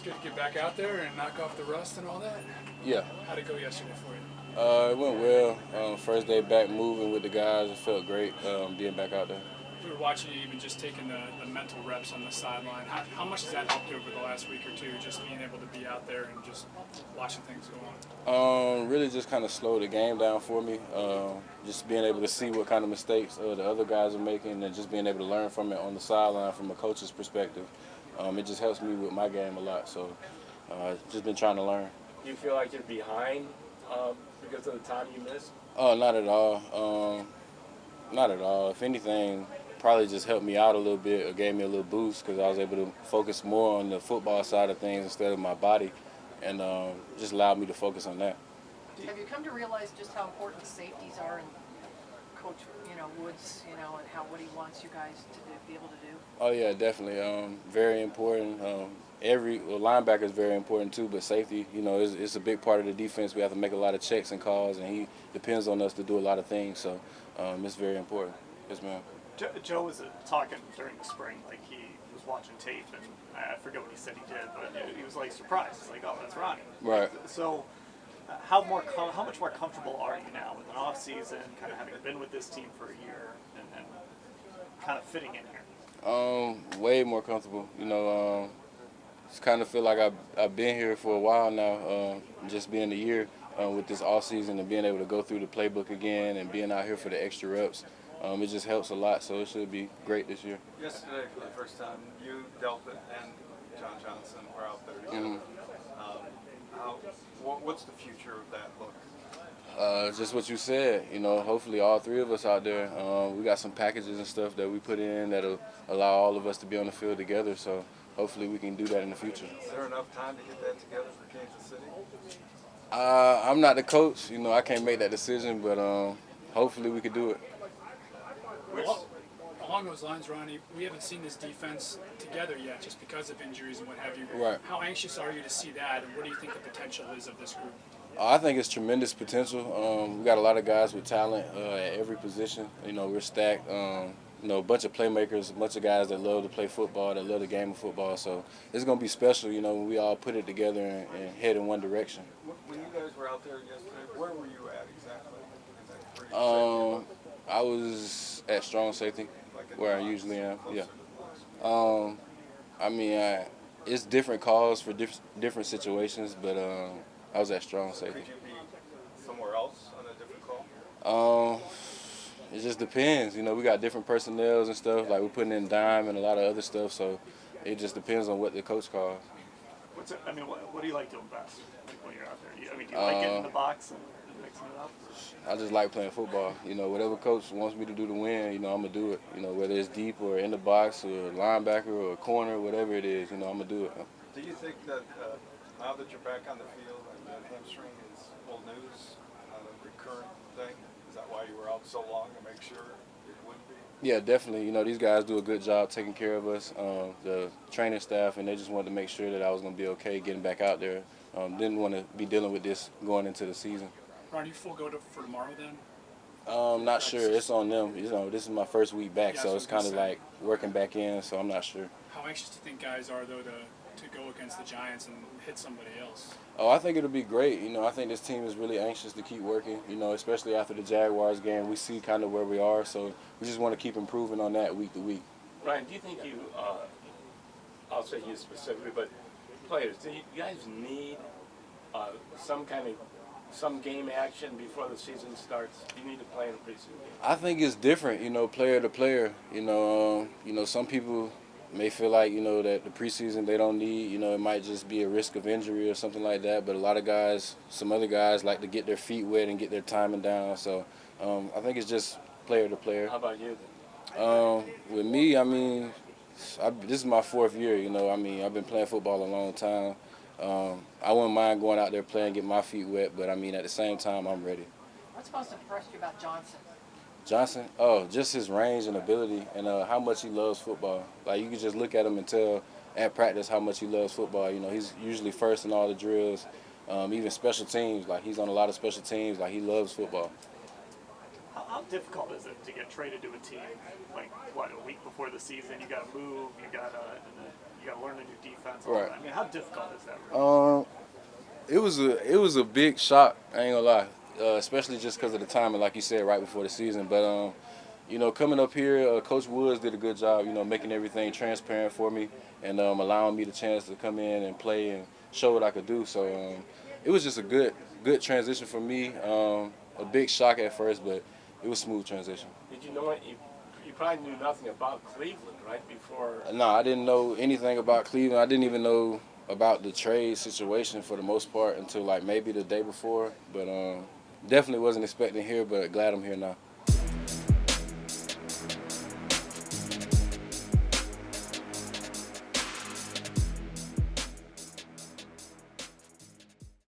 Just good to get back out there and knock off the rust and all that. Yeah. How'd it go yesterday for you? It went well. First day back moving with the guys. It felt great being back out there. We were watching you even just taking the mental reps on the sideline. How much has that helped you over the last week or two, just being able to be out there and just watching things go on? Really just kind of slowed the game down for me. Just being able to see what kind of mistakes the other guys are making and just being able to learn from it on the sideline from a coach's perspective. It just helps me with my game a lot. So just been trying to learn. Do you feel like you're behind because of the time you missed? Oh, not at all. Not at all. If anything, probably just helped me out a little bit or gave me a little boost because I was able to focus more on the football side of things instead of my body, and just allowed me to focus on that. Have you come to realize just how important safeties are, and Coach, Woods, and what he wants you guys to be able to do? Oh yeah, definitely. Very important. Linebacker is very important too, but safety, it's a big part of the defense. We have to make a lot of checks and calls, and he depends on us to do a lot of things. So it's very important. Yes, ma'am. Joe was talking during the spring, like he was watching tape, and I forget what he said he did, but he was like surprised. He's like, "Oh, that's Ronnie." Right. So, how much more comfortable are you now with an off season, kind of having been with this team for a year, and kind of fitting in here? Way more comfortable. Just kind of feel like I've been here for a while now. Just being a year with this off season and being able to go through the playbook again and being out here for the extra reps. It just helps a lot, so it should be great this year. Yesterday, for the first time, you, Delpit, and John Johnson were out there together. What's the future of that look? Just what you said, hopefully all three of us out there. We got some packages and stuff that we put in that'll allow all of us to be on the field together, so hopefully we can do that in the future. Is there enough time to get that together for Kansas City? I'm not the coach, I can't make that decision, but hopefully we could do it. Along those lines, Ronnie, we haven't seen this defense together yet just because of injuries and what have you. Right. How anxious are you to see that, and what do you think the potential is of this group? I think it's tremendous potential. We got a lot of guys with talent at every position. We're stacked. A bunch of playmakers, a bunch of guys that love to play football, that love the game of football. So it's going to be special, when we all put it together and head in one direction. When you guys were out there yesterday, where were you at exactly? I was at strong safety, where I usually am. Yeah. It's different calls for different situations, but I was at strong safety. Could you be somewhere else on a different call? It just depends. We got different personnels and stuff. Like we're putting in dime and a lot of other stuff, so it just depends on what the coach calls. What do you like doing best when you're out there? Do you like getting in the box and mixing it up? I just like playing football. Whatever coach wants me to do to win, I'm going to do it. Whether it's deep or in the box or linebacker or corner, whatever it is, I'm going to do it. Do you think that now that you're back on the field, that hamstring is old news, not a recurrent thing? Is that why you were out so long, to make sure it wouldn't be? Yeah, definitely. These guys do a good job taking care of us, the training staff, and they just wanted to make sure that I was going to be okay getting back out there. Didn't want to be dealing with this going into the season. Ron, you full go for tomorrow then? Not sure. It's on them. This is my first week back, Yeah, so it's kind of like working back in, so I'm not sure. How anxious do you think guys are, though, to go against the Giants and hit somebody else? Oh, I think it'll be great. I think this team is really anxious to keep working, especially after the Jaguars game. We see kind of where we are, so we just want to keep improving on that week to week. Ryan, do you think I'll say you specifically, but players, do you guys need some game action before the season starts? Do you need to play in a preseason game? I think it's different, player to player. Some people may feel like, that the preseason they don't need, it might just be a risk of injury or something like that. But a lot of guys, some other guys like to get their feet wet and get their timing down. So I think it's just player to player. How about you then? With me, this is my fourth year, I've been playing football a long time. I wouldn't mind going out there playing, get my feet wet, but at the same time, I'm ready. What's most impressed you about Johnson? Johnson? Oh, just his range and ability and how much he loves football. Like, you can just look at him and tell at practice how much he loves football. He's usually first in all the drills, even special teams. Like, he's on a lot of special teams. Like, he loves football. How difficult is it to get traded to a team like what, a week before the season? You got to move, you got to learn a new defense. All Right. that. I mean, how difficult is that? Really? It was a big shock. I ain't gonna lie, especially just because of the timing, like you said, right before the season. But you know, coming up here, Coach Woods did a good job. You know, making everything transparent for me and allowing me the chance to come in and play and show what I could do. So it was just a good transition for me. A big shock at first, but it was a smooth transition. Did you know it? You probably knew nothing about Cleveland, right, before? No, I didn't know anything about Cleveland. I didn't even know about the trade situation for the most part until like maybe the day before. But definitely wasn't expecting here, but glad I'm here now.